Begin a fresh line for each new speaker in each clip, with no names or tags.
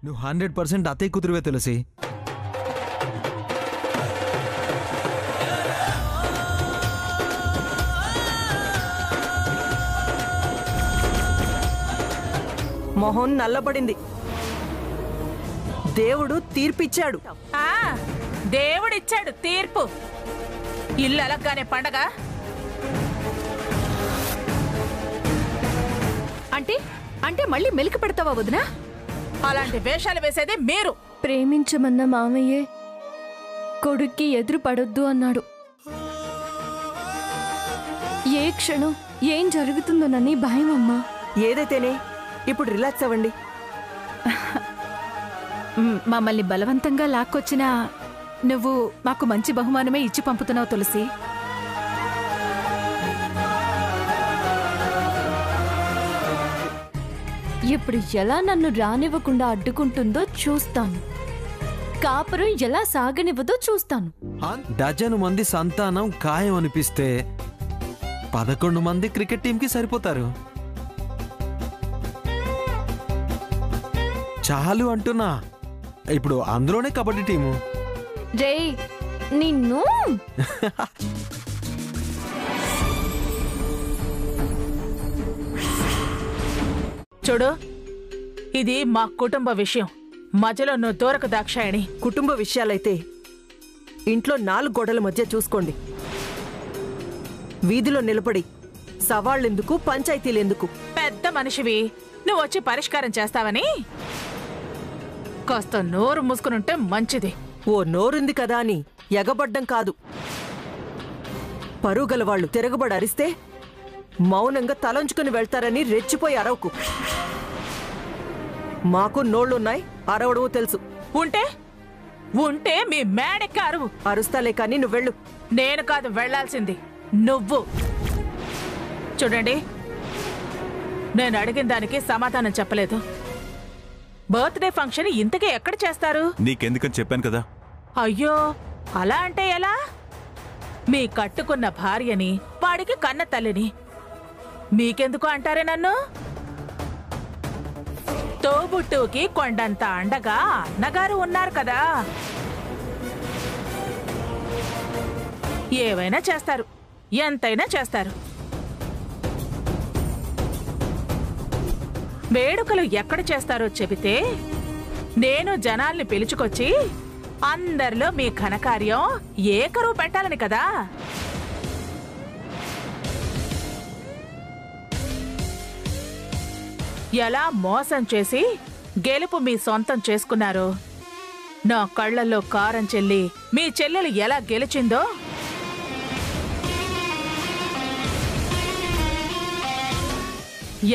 నువ్వు 100% అతే కూతురువే తులసి.
మొహం నల్లబడింది. దేవుడు తీర్పిచ్చాడు.
దేవుడిచ్చాడు తీర్పు. ఇల్లు అలగ్గానే పండగ
అంటే అంటే మళ్ళీ మెలికి పెడతావా వదినా?
అలాంటి వేషాలు వేసేది మీరు.
ప్రేమించమన్న మామయ్యే కొడుక్కి ఎదురు పడొద్దు అన్నాడు. ఏ క్షణం ఏం జరుగుతుందోనని భయం అమ్మా.
ఏదైతేనే ఇప్పుడు రిలాక్స్ అవ్వండి.
మమ్మల్ని బలవంతంగా లాక్కొచ్చినా నువ్వు మాకు మంచి బహుమానమే ఇచ్చి పంపుతున్నావు తులసి.
ఇప్పుడు ఎలా నన్ను రానివ్వకుండా అడ్డుకుంటుందో చూస్తాను. కాపురం ఎలా సాగనివ్వదో చూస్తాను.
డజను మంది సంతానం ఖాయం అనిపిస్తే 11 మంది క్రికెట్ టీంకి సరిపోతారు. చాలు అంటున్నా. ఇప్పుడు అందులోనే కబడ్డీ టీము.
రే నిన్ను
చూడు, ఇది మా కుటుంబ విషయం. మధ్యలో నువ్వు దూరకు దాక్షాయణి.
కుటుంబ విషయాలైతే ఇంట్లో 4 గోడల మధ్య చూసుకోండి. వీధిలో నిలబడి సవాళ్ళెందుకు, పంచాయతీలెందుకు?
పెద్ద మనిషివి, నువ్వు వచ్చి పరిష్కారం చేస్తావని కాస్త నోరు మూసుకునుంటే మంచిది.
ఓ నోరుంది కదా అని ఎగబడ్డం కాదు. పరుగల వాళ్ళు తిరగబడి అరిస్తే మౌనంగా తలంచుకుని వెళ్తారని రెచ్చిపోయి అరవకు. మాకు నోళ్లున్నాయి, అరవడము తెలుసు.
ఉంటే ఉంటే మీ మేడెక్క అరువు.
అరుస్తాలే కానీ నువ్వెళ్ళు.
నేను కాదు వెళ్లాల్సింది, నువ్వు. చూడండి, నేను అడిగిన దానికి సమాధానం చెప్పలేదు. బర్త్డే ఫంక్షన్ ఇంతకీ ఎక్కడ చేస్తారు?
నీకెందుకని చెప్పాను కదా.
అయ్యో, అలా అంటే ఎలా? మీ కట్టుకున్న భార్యని, వాడికి కన్న తల్లిని మీకెందుకు అంటారే నన్ను? తోబుట్టుకి కొండంత అండగా అన్నగారు ఉన్నారు కదా. ఏవైనా చేస్తారు, ఎంతైనా చేస్తారు. వేడుకలు ఎక్కడ చేస్తారో చెబితే నేను జనాల్ని పిలుచుకొచ్చి అందరిలో మీ ఘనకార్యం ఏకరువు పెట్టాలని కదా. ఎలా మోసం చేసి గెలుపు మీ సొంతం చేసుకున్నారో, నా కళ్లల్లో కారం చెల్లి మీ చెల్లెలు ఎలా గెలిచిందో,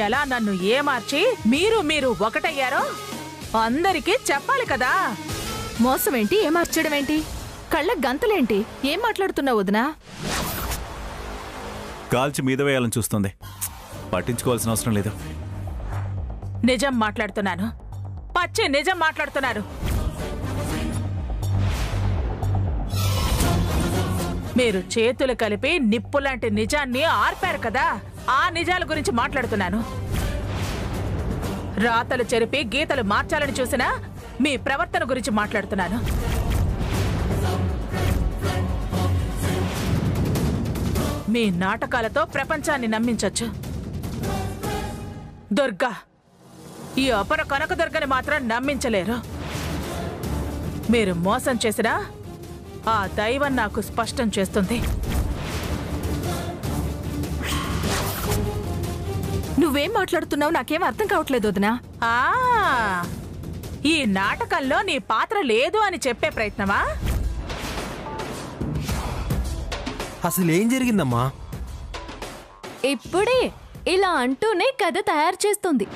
ఎలా నన్ను ఏమార్చి మీరు ఒకటయ్యారో అందరికీ చెప్పాలి కదా.
మోసమేంటి, ఏమార్చడమేంటి, కళ్ళ గంతలేంటి? ఏం మాట్లాడుతున్నావు వదినా?
కాల్చి మీద వేయాలని చూస్తుంది. పట్టించుకోవాల్సిన అవసరం లేదు.
నిజం మాట్లాడుతున్నాను, పచ్చి నిజం మాట్లాడుతున్నారు. మీరు చేతులు కలిపి నిప్పులాంటి నిజాన్ని ఆర్పారు కదా, ఆ నిజాల గురించి మాట్లాడుతున్నాను. రాతలు చెరిపి గీతలు మార్చాలని చూసినా మీ ప్రవర్తన గురించి మాట్లాడుతున్నాను. మీ నాటకాలతో ప్రపంచాన్ని నమ్మించొచ్చు. దుర్గా, ఈ అపర కనకదుర్గని మాత్రం నమ్మించలేరు. మీరు మోసం చేసినా ఆ దైవం నాకు స్పష్టం చేస్తుంది.
నువ్వేం మాట్లాడుతున్నావు? నాకేం అర్థం కావట్లేదు వదినా.
ఈ నాటకంలో నీ పాత్ర లేదు అని చెప్పే ప్రయత్నమా?
అసలు ఏం జరిగిందమ్మా?
ఇప్పుడే ఇలా అంటూనే కథ తయారు చేస్తుంది.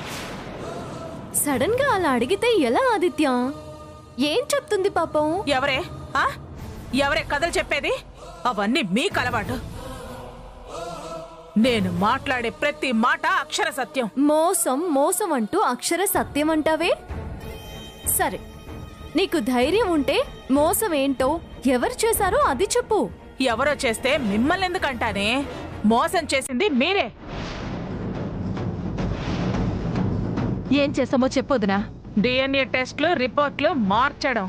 సడన్ గా అలా అడిగితే ఎలా ఆదిత్య? ఏం చెప్తుంది పాపం?
ఎవరే కథలు చెప్పేది? అవన్నీ మీకు అలవాటు. నేను మాట్లాడే ప్రతి మాట అక్షర సత్యం.
మోసం మోసం అంటూ అక్షర సత్యం అంటావే? సరే, నీకు ధైర్యం ఉంటే మోసం ఏంటో, ఎవరు చేశారో అది చెప్పు.
ఎవరో చేస్తే మిమ్మల్ని ఎందుకంటానే? మోసం చేసింది మీరే.
ఏం చేసామో చెప్పొద్దునా?
డిఎన్ఏ టెస్ట్లు రిపోర్ట్లు మార్చడం.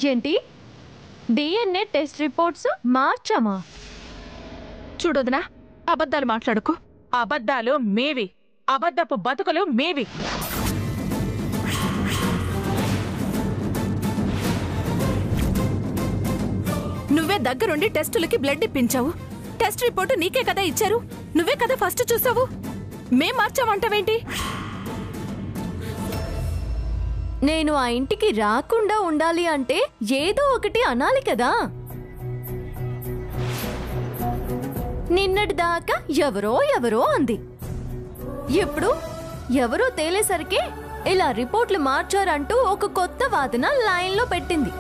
ఏంటి డిఎన్ఏ టెస్ట్ రిపోర్ట్స్ మార్చామా?
చూడొదినా, అబద్ధాలు మాట్లాడుకు. అబద్ధాలు మీవి, అబద్ధపు బతుకులు మీవి.
నువ్వే దగ్గరుండి టెస్టులకి బ్లడ్ ఇప్పించావు. టెస్ట్ రిపోర్టు నీకే కదా ఇచ్చారు. నువ్వే కదా ఫస్ట్ చూసావు. మేం మార్చామంటావేంటి?
నేను ఆ ఇంటికి రాకుండా ఉండాలి అంటే ఏదో ఒకటి అనాలి కదా. నిన్నటి దాకా ఎవరో ఎవరో అంది. ఇప్పుడు ఎవరో తేలేసరికి ఇలా రిపోర్ట్లు మార్చారంటూ ఒక కొత్త వాదన లైన్లో పెట్టింది.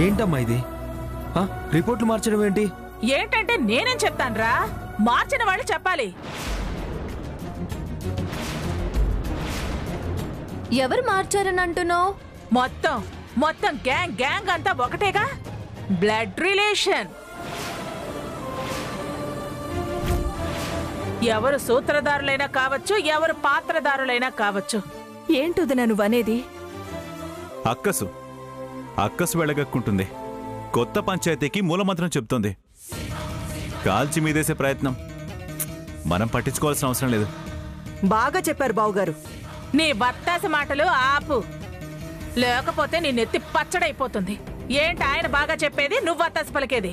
ఏంటమ్మా ఇది? రిపోర్ట్లు మార్చడం ఏంటి?
ఏంటంటే నేనేం చెప్తాన్రా? మార్చిన వాళ్ళు చెప్పాలి.
ఎవరు మార్చారని అంటున్నావు?
మొత్తం గ్యాంగ్ అంతా ఒకటేగా. Blood relation. ఎవరు సూత్రధారులైనా కావచ్చు, ఎవరు పాత్రధారులైనా కావచ్చు.
ఏంటొదినా నువ్వనేది?
అక్కసు వెళ్ళగక్కుంటుంది. కొత్త పంచాయతీకి మూలమంత్రం చెప్తుంది. కాల్చి మీదేసే ప్రయత్నం మనం పట్టించుకోవాల్సిన అవసరం లేదు.
బాగా చెప్పారు బావుగారు.
నీ బత్తాస మాటలు ఆపు, లేకపోతే నీ నెత్తి పచ్చడైపోతుంది. ఏంటి ఆయన బాగా చెప్పేది, నువ్వు బత్తాస పలికేది?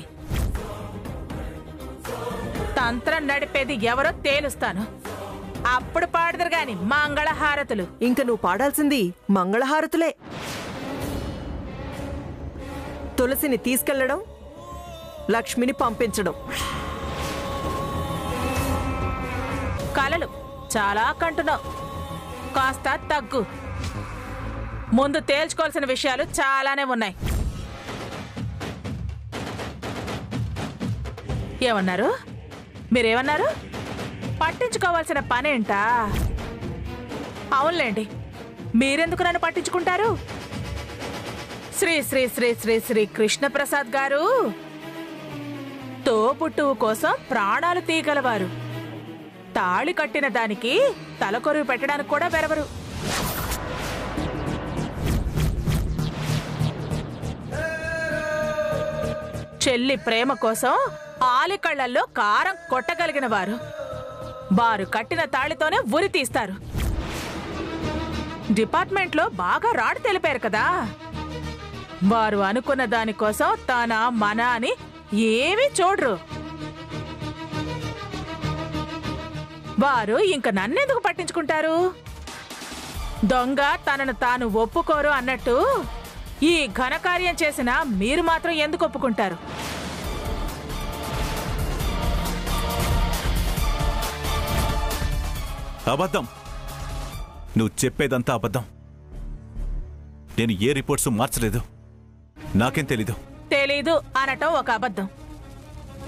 తంత్రం నడిపేది ఎవరో తేలుస్తాను, అప్పుడు పాడదురు గాని మంగళహారతులు.
ఇంక నువ్వు పాడాల్సింది మంగళహారతులే. తులసిని తీసుకెళ్లడం, లక్ష్మిని పంపించడం.
కలలు చాలా కంటున్నావు, కాస్త తగ్గు. ముందు తేల్చుకోవాల్సిన విషయాలు చాలానే ఉన్నాయి. ఏమన్నారు? మీరేమన్నారు? పట్టించుకోవాల్సిన పనేంటా? అవునులేండి, మీరెందుకు నన్ను పట్టించుకుంటారు? శ్రీ శ్రీ శ్రీ శ్రీ శ్రీ కృష్ణప్రసాద్ గారు తోపుట్టువు కోసం ప్రాణాలు తీయగలవారు. తాళి కట్టిన దానికి తలకొరువు పెట్టడానికి కూడా బెరవరు. చెల్లి ప్రేమ కోసం ఆలి కళ్ళల్లో కారం కొట్టగలిగిన వారు. వారు కట్టిన తాళితోనే ఉరి తీస్తారు. డిపార్ట్మెంట్లో బాగా రాడు తెలిపారు కదా. వారు అనుకున్న దానికోసం తన మన అని ఏమీ చూడరు. వారు ఇంక నన్నెందుకు పట్టించుకుంటారు? దొంగ తనను తాను ఒప్పుకోరు అన్నట్టు ఈ ఘనకార్యం చేసిన మీరు మాత్రం ఎందుకు ఒప్పుకుంటారు?
అబద్ధం. నువ్వు చెప్పేదంతా అబద్ధం. నేను ఏ రిపోర్ట్స్ మార్చలేదు. నాకేం తెలీదు.
తెలీదు అనటం ఒక అబద్ధం.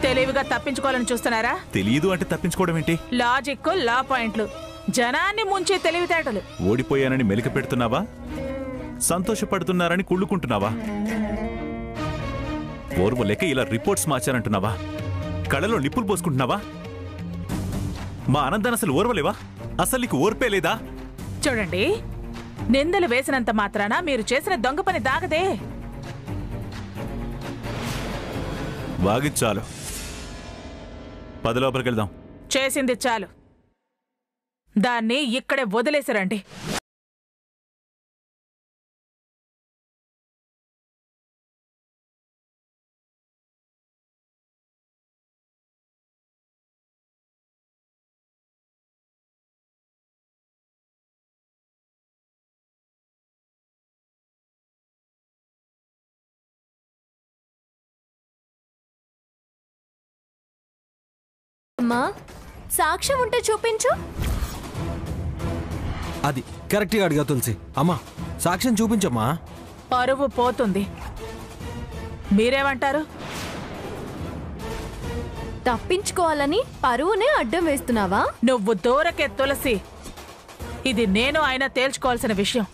తెలివిగా తప్పించుకోవాలని చూస్తున్నారా?
తెలీదు అంటే తప్పించుకోవడం ఏంటి?
లాజిక్, లా పాయింట్లు, జనాన్ని ముంచే తెలివితేటలు.
ఓడిపోయానని మెలిక పెడుతున్నావా? సంతోషపడుతున్నారని కుళ్ళుకుంటున్నావా? ఓర్వలేక ఇలా రిపోర్ట్స్ మార్చారంటున్నావా? కళ్ళలో నిప్పులు పోసుకుంటున్నావా? మా ఆనందాన్ని అసలు ఓర్వలేవా? అసలు నీకు ఓర్పే లేదా?
చూడండి, నిందలు వేసినంత మాత్రాన మీరు చేసిన దొంగ పని దాగదే.
వాగిచ్చాలు. 10 లోపలికి వెళ్దాం.
చేసింది చాలు. దాన్ని ఇక్కడే వదిలేసిరండి.
దుర్గమ్మ, సాక్ష్యం ఉంటే చూపించు.
అది కరెక్ట్గా అడిగా తులసి. అమ్మా, సాక్ష్యం చూపించమ్మా.
పరువు పోతుంది. మీరేమంటారు?
తప్పించుకోవాలని పరువునే అడ్డం వేస్తున్నావా?
నువ్వు దూరకే తులసి. ఇది నేను ఆయన తేల్చుకోవాల్సిన విషయం.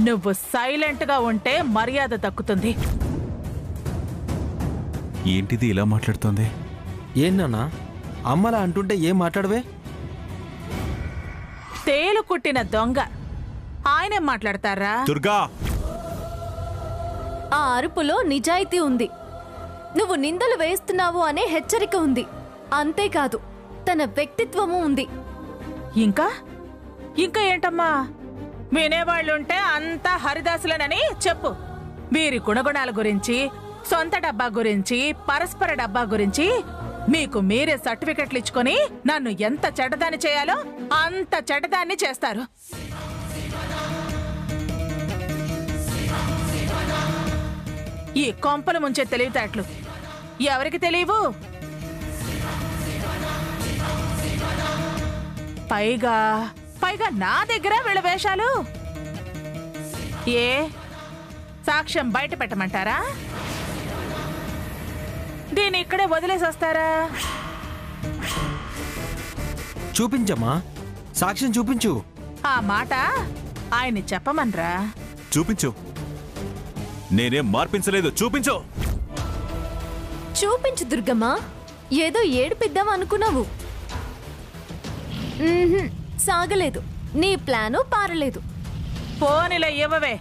నువ్వు సైలెంట్గా ఉంటే మర్యాద దక్కుతుంది.
ఏంటిది ఇలా మాట్లాడుతోంది?
ఏంటన్నా అమ్మలా అంటుంటే ఏం మాట్లాడవే?
తేలు కుట్టిన దొంగ ఆయనే మాట్లాడతారా?
దుర్గా,
ఆ అరుపులో నిజాయితీ ఉంది. నువ్వు నిందలు వేస్తున్నావు అనే హెచ్చరిక ఉంది. అంతేకాదు, తన వ్యక్తిత్వము ఉంది.
ఇంకా ఇంకా ఏంటమ్మా? వినేవాళ్ళుంటే అంతా హరిదాసులనని చెప్పు. వీరి గుణగుణాల గురించి, సొంత డబ్బా గురించి, పరస్పర డబ్బా గురించి మీకు మీరే సర్టిఫికెట్లు ఇచ్చుకొని నన్ను ఎంత చెడ్డదాన్ని చేయాలో అంత చెడ్డదాన్ని చేస్తారు. ఈ కొంపలు ముంచే తెలివితేటలు ఎవరికి తెలియవు? పైగా పైగా నా దగ్గర వీళ్ళ వేషాలు. ఏ సాక్ష్యం బయట పెట్టమంటారా? దీన్ని ఇక్కడే వదిలేసి వస్తారా?
చూపించమ్మా, సాక్ష్యం చూపించు.
ఆ మాట ఆయన్ని చెప్పమనరా?
చూపించు. నేనేం మార్పించలేదు, చూపించు.
చూపించు దుర్గమ్మ. ఏదో ఏడిపిద్దాం అనుకున్నావు. సాగలేదు. నీ ప్లాను పారలేదు.
పోనీలా ఇవ్వవే.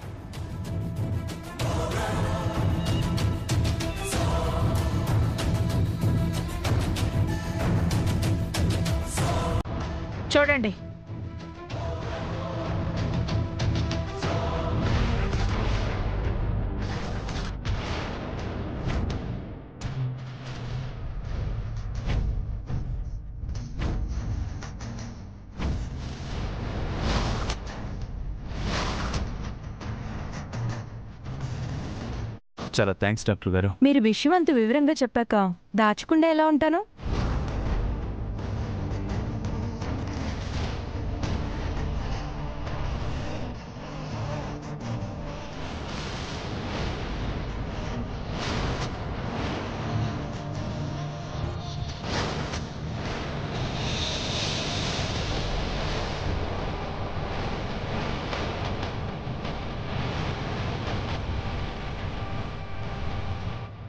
చూడండి,
చాలా థ్యాంక్స్ డాక్టర్ గారు.
మీరు విషయం అంత వివరంగా చెప్పాక దాచకుండా ఎలా ఉంటాను?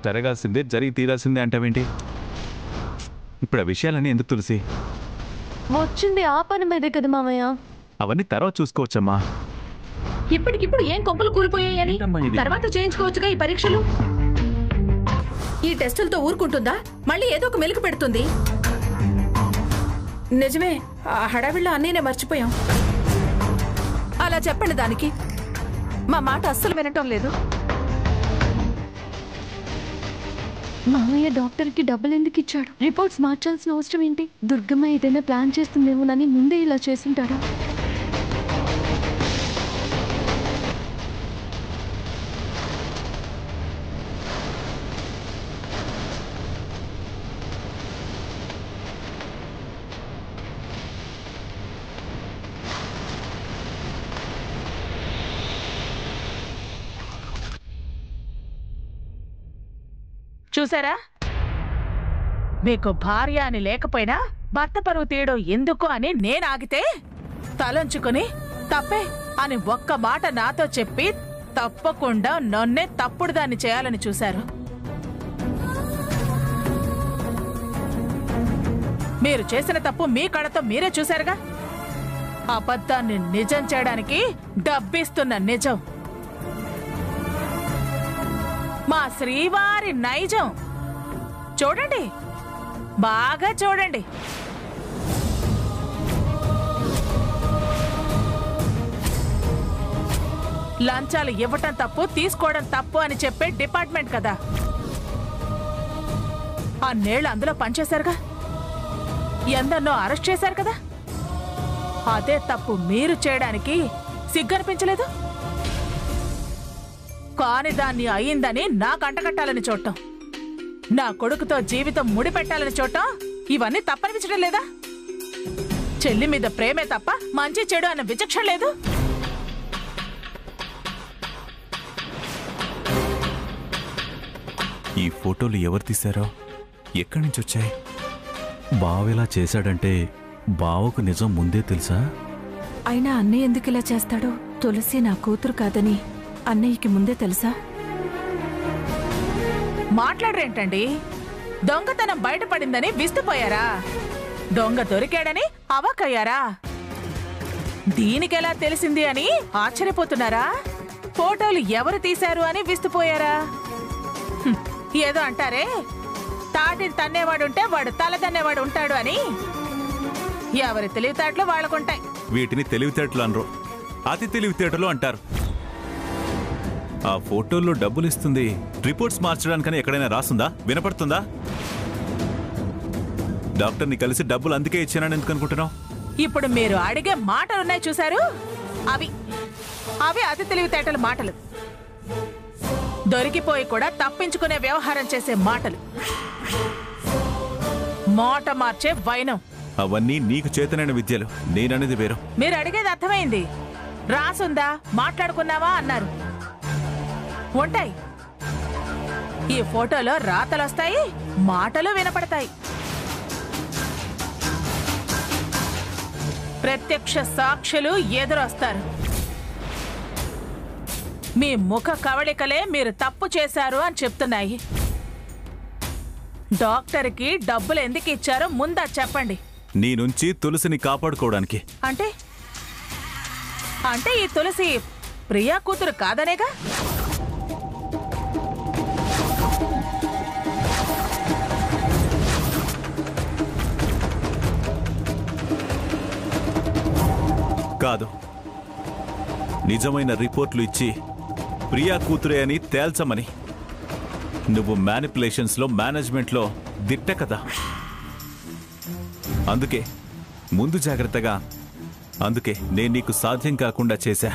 జరగాల్సిందే జరిగి తీరాల్సిందే అంటావేంటి? ఇప్పుడు ఆ విషయాలన్నీ ఎందుకు తులసి?
వచ్చింది ఆ పని మీదే కదా మామయ్య.
అవన్నీ తర్వాత చూసుకోవచ్చమ్మా.
ఇప్పటికిప్పుడు ఏం కొంపలు కూలిపోయాయని తర్వాత చేయించుకోవచ్చుగా ఈ పరీక్షలు. ఈ టెస్టులతో ఊరుకుంటుందా? మళ్ళీ ఏదో ఒక మెలుకు పెడుతుంది. నిజమే, ఆ హడావిళ్ళ అన్నీనే మర్చిపోయాం. అలా చెప్పండి దానికి. మా మాట అస్సలు వినటం లేదు.
మామయ్య డాక్టర్కి డబ్బులు ఎందుకు ఇచ్చాడు? రిపోర్ట్స్ మార్చాల్సిన అవసరం ఏంటి? దుర్గమ్మ ఏదైనా ప్లాన్ చేస్తుందేమోనని ముందే ఇలా చేసుంటాడా?
చూసారా? మీకు భార్య అని లేకపోయినా భర్త పరువు తీయడం ఎందుకు అని నేను ఆగితే తలంచుకుని తప్పే అని ఒక్క మాట నాతో చెప్పి తప్పకుండా నన్నే తప్పుడు దాన్ని చేయాలని చూశారు. మీరు చేసిన తప్పు మీ కళ్ళతో మీరే చూశారుగా. అబద్ధాన్ని నిజం చేయడానికి డబ్బిస్తున్న నిజం మా శ్రీవారి నైజం. చూడండి, బాగా చూడండి. లంచాలు ఇవ్వటం తప్పు, తీసుకోవడం తప్పు అని చెప్పే డిపార్ట్మెంట్ కదా. అన్నేళ్ళు అందులో పనిచేశారుగా. ఎందరినో అరెస్ట్ చేశారు కదా. అదే తప్పు మీరు చేయడానికి సిగ్గనిపించలేదు? కాని దాన్ని అయిందని నాకు అంటకట్టాలని చూడటం, నా కొడుకుతో జీవితం ముడిపెట్టాలని చూడటం ఇవన్నీ తప్పనిపించడం లేదా? చెల్లి మీద ప్రేమే తప్ప మంచి చెడు అన్న విచక్షణ లేదు.
ఈ ఫోటోలు ఎవరు తీశారో, ఎక్కడి నుంచి వచ్చాయి?
బావ ఇలా చేశాడంటే బావకు నిజం ముందే తెలుసా?
అయినా అన్నయ్య ఎందుకు ఇలా చేస్తాడు? తులసి నా కూతురు కాదని అన్నయ్యకి ముందే తెలుసా?
మాట్లాడరేంటండి? దొంగతనం బయటపడిందని విస్తుపోయారా? దొంగ దొరికాడని అవాకయ్యారా? దీనికెలా తెలిసింది అని ఆశ్చర్యపోతున్నారా? ఫోటోలు ఎవరు తీశారు అని విస్తుపోయారా? ఏదో అంటారే, తాటిని తన్నేవాడుంటే వాడు తల తన్నేవాడు ఉంటాడు అని. ఎవరి తెలివితేటలు వాళ్ళకుంటాయి.
వీటిని తెలివితేటలు అనరు, అతి తెలివితేటలు అంటారు. ఆ ఫోటోల్లో డబ్బులు ఇస్తుంది రిపోర్ట్స్ మార్చడానికని ఎక్కడైనా రాస్తుందా? వినపడుతుందా? డాక్టర్ని కలిసి డబ్బులు అందుకే ఇచ్చానని ఎందుకు అనుకుంటున్నావు?
ఇప్పుడు మీరు అడిగే మాటలున్నాయి చూశారు, అవి అవి అతి తెలివితేటల మాటలు. దొరికిపోయి కూడా తప్పించుకునే వ్యవహారం చేసే మాటలు, మాట మార్చే వైనం.
అవన్నీ నీకు చేతనైన విద్యలు, నేననేది వేరు.
మీరు అడిగేది అర్థమైంది. రాసుందా, మాట్లాడుకున్నావా అన్నారు. ఉంటాయి. ఈ ఫోటోలో రాతలొస్తాయి, మాటలు వినపడతాయి. ప్రత్యక్ష సాక్షులు ఎదురొస్తారు. మీ ముఖ కవళికలే మీరు తప్పు చేశారు అని చెప్తున్నాయి. డాక్టర్కి డబ్బులు ఎందుకు ఇచ్చారో ముందా చెప్పండి.
నీ నుంచి తులసిని కాపాడుకోవడానికి.
అంటే అంటే ఈ తులసి ప్రియా కూతురు కాదనేగా?
కాదు, నిజమైన రిపోర్ట్లు ఇచ్చి ప్రియా కూతురే అని తేల్చమని. నువ్వు మ్యానిపులేషన్స్లో, మేనేజ్మెంట్లో దిట్ట కదా. అందుకే ముందు జాగ్రత్తగా, అందుకే నేను నీకు సాధ్యం కాకుండా చేశా.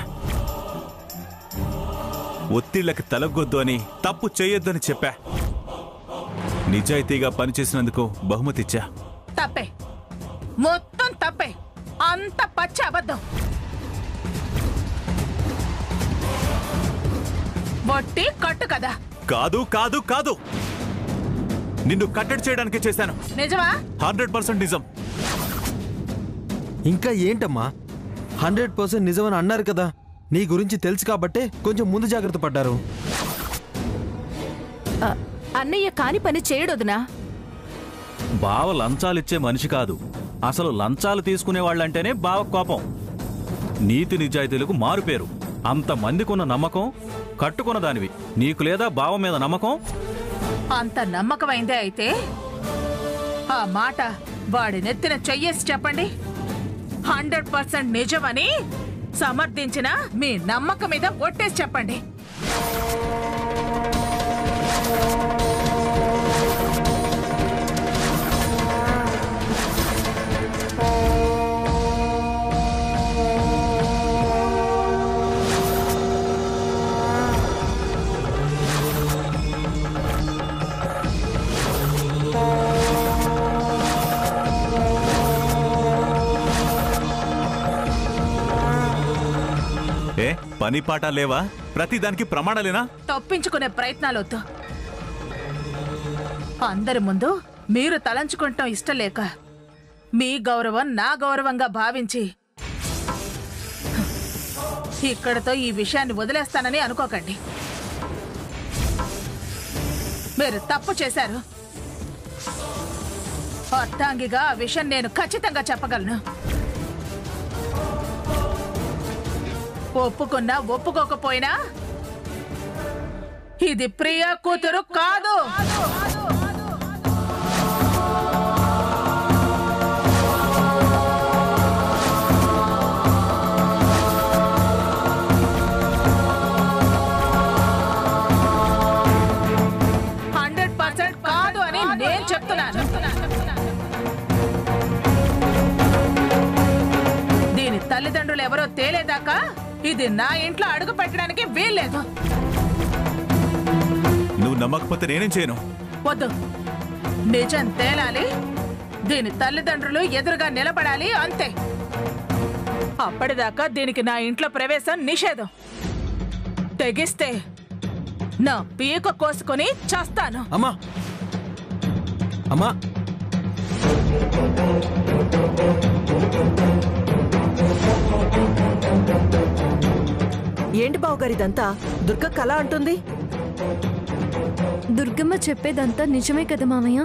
ఒత్తిళ్లకి తలగొద్దు అని, తప్పు చేయొద్దు అని చెప్పా. నిజాయితీగా పనిచేసినందుకు బహుమతిచ్చా.
తప్పే, మొత్తం తప్పే. అంత పచ్చి అబద్ధం. బొట్టి కట్టు కదా?
కాదు కాదు కాదు, నిన్ను కట్టడి చేయడానికి చేశాను.
నిజమా?
100% నిజం.
ఇంకా ఏంటమ్మా, 100% నిజమని అన్నారు కదా. నీ గురించి తెలుసు కాబట్టే కొంచెం ముందు జాగ్రత్త పడ్డారు.
అన్నయ్య కాని పని చేయడొదునా?
బావ లంచాలిచ్చే మనిషి కాదు. అసలు లంచాలు తీసుకునేవాళ్ళంటేనే బావ కోపం. నీతి నిజాయితీలకు మారుపేరు. అంతమందికున్న నమ్మకం కట్టుకున్న దానివి. నీకు లేదా బావ మీద నమ్మకం?
అంత నమ్మకమైందే అయితే ఆ మాట వాడి నెత్తిన చెయ్యేసి చెప్పండి. 100% నిజమని సమర్థించిన మీ నమ్మకం మీద ఒట్టేసి చెప్పండి.
పని పాట లేవా? ప్రతిదానికి ప్రమాణాలేనా?
తప్పించుకునే ప్రయత్నాలొద్దు. అందరి ముందు మీరు తలంచుకుంటాం ఇష్టం లేక మీ గౌరవం నా గౌరవంగా భావించి ఇక్కడతో ఈ విషయాన్ని వదిలేస్తానని అనుకోకండి. మీరు తప్పు చేశారు. అర్థాంగిగా ఆ విషయం నేను ఖచ్చితంగా చెప్పగలను. ఒప్పుకున్నా ఒప్పుకోకపోయినా ఇది ప్రియా కూతురు కాదు. కాదు అని నేను చెప్తున్నాను. దీని తల్లిదండ్రులు ఎవరో తేలేదాకా ఇది నా ఇంట్లో అడుగు పెట్టడానికి వీల్లేదు.
నువ్వు నమ్మకపోతే నేనేం చేయను?
వద్దు, నిజం తేలాలి. దీని తల్లిదండ్రులు ఎదురుగా నిలబడాలి అంతే. అప్పటిదాకా దీనికి నా ఇంట్లో ప్రవేశం నిషేధం. తెగిస్తే నా పీక కోసుకొని చస్తాను.
అమ్మా అమ్మా
ఏంటి బావగారు ఇదంతా? దుర్గ కళ అంటుంది.
దుర్గమ్మ చెప్పేదంతా నిజమే కదా మామయ్య.